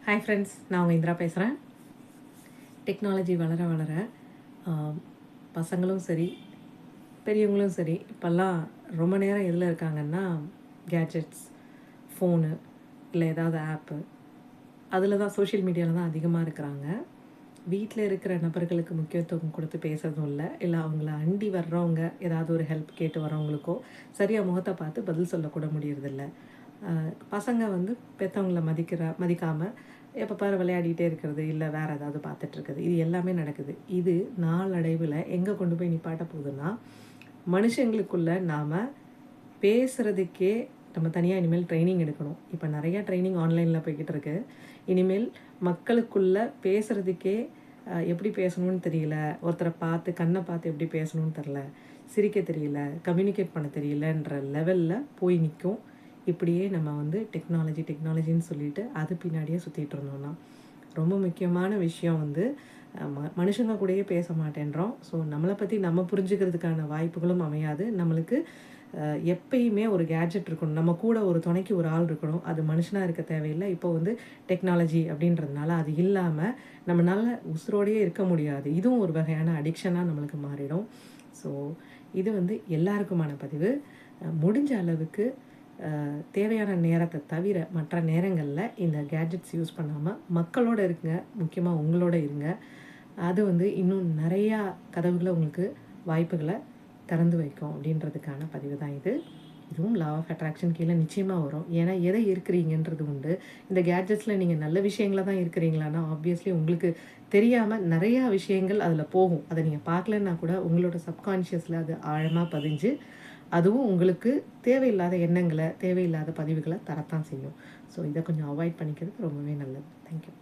Hi friends, நான் உங்கள் இந்திரா பேசுகிறேன். டெக்னாலஜி வளர வளர பசங்களும் சரி, பெரியவங்களும் சரி, இப்போல்லாம் ரொம்ப நேரம் எதில் இருக்காங்கன்னா கேட்ஜெட்ஸ், ஃபோனு இல்லை ஏதாவது ஆப்பு, அதில் தான் சோஷியல் மீடியாவில் தான் அதிகமாக இருக்கிறாங்க. வீட்டில் இருக்கிற நபர்களுக்கு முக்கியத்துவம் கொடுத்து பேசுறதும் இல்லை அவங்கள அண்டி வர்றவங்க ஏதாவது ஒரு ஹெல்ப் கேட்டு வரவங்களுக்கோ சரியாக முகத்தை பார்த்து பதில் சொல்லக்கூட முடியறதில்ல. பசங்க பெற்றவங்கள மதிக்காமல் எப்போ பாரு விளையாடிட்டே இருக்கிறது, இல்லை வேறு ஏதாவது பார்த்துட்ருக்குது, இது எல்லாமே நடக்குது. இது நாளடைவில் எங்கே கொண்டு போய் நிப்பாட்ட போகுதுன்னா, மனுஷங்களுக்குள்ள நாம் பேசுகிறதுக்கே நம்ம தனியாக இனிமேல் ட்ரைனிங் எடுக்கணும். இப்போ நிறையா ட்ரைனிங் ஆன்லைனில் போய்கிட்டு இருக்கு. இனிமேல் மக்களுக்குள்ளே பேசுகிறதுக்கே எப்படி பேசணும்னு தெரியல, ஒருத்தரை பார்த்து கண்ணை பார்த்து எப்படி பேசணும்னு தெரில, சிரிக்க தெரியல, கம்யூனிகேட் பண்ண தெரியலன்ற லெவலில் போய் நிற்கும். இப்படியே நம்ம டெக்னாலஜின்னு சொல்லிட்டு அது பின்னாடியே சுற்றிட்டு இருந்தோம்னா, ரொம்ப முக்கியமான விஷயம் மனுஷங்க கூடயே பேச மாட்டேன்றோம். ஸோ நம்மளை பற்றி நம்ம புரிஞ்சுக்கிறதுக்கான வாய்ப்புகளும் அமையாது. நம்மளுக்கு எப்பயுமே ஒரு கேட்ஜெட் இருக்கணும், நம்ம கூட ஒரு துணைக்கு ஒரு ஆள் இருக்கணும். அது மனுஷனாக இருக்க தேவையில்லை. இப்போ டெக்னாலஜி அப்படின்றதுனால அது இல்லாமல் நம்மளால் உசுரோடையே இருக்க முடியாது. இதுவும் ஒரு வகையான அடிக்ஷனாக நம்மளுக்கு மாறிடும். ஸோ இது எல்லாருக்குமான பதிவு. முடிஞ்ச அளவுக்கு தேவையான நேரத்தை தவிர மற்ற நேரங்களில் இந்த கேட்ஜெட்ஸ் யூஸ் பண்ணாமல் மக்களோடு இருங்க, முக்கியமாக உங்களோட இருங்க. அது இன்னும் நிறையா கதவுகளை உங்களுக்கு வாய்ப்புகளை திறந்து வைக்கும் அப்படின்றதுக்கான பதிவு தான் இது. இதுவும் லா ஆஃப் அட்ராக்ஷன் கீழே நிச்சயமாக வரும். ஏன்னா எதை இருக்கிறீங்கன்றது உண்டு. இந்த கேட்ஜெட்ஸில் நீங்கள் நல்ல விஷயங்கள தான் இருக்கிறீங்களான்னா ஆப்வியஸ்லி உங்களுக்கு தெரியாமல் நிறையா விஷயங்கள் அதில் போகும். அதை நீங்கள் பார்க்கலன்னா கூட உங்களோட சப்கான்ஷியஸில் அது ஆழமாக பதிஞ்சு அதுவும் உங்களுக்கு தேவையில்லாத எண்ணங்களை, தேவையில்லாத பதிவுகளை தரத்தான் செய்யும். ஸோ இதை கொஞ்சம் அவாய்ட் பண்ணிக்கிறது ரொம்பவே நல்லது. தேங்க்யூ.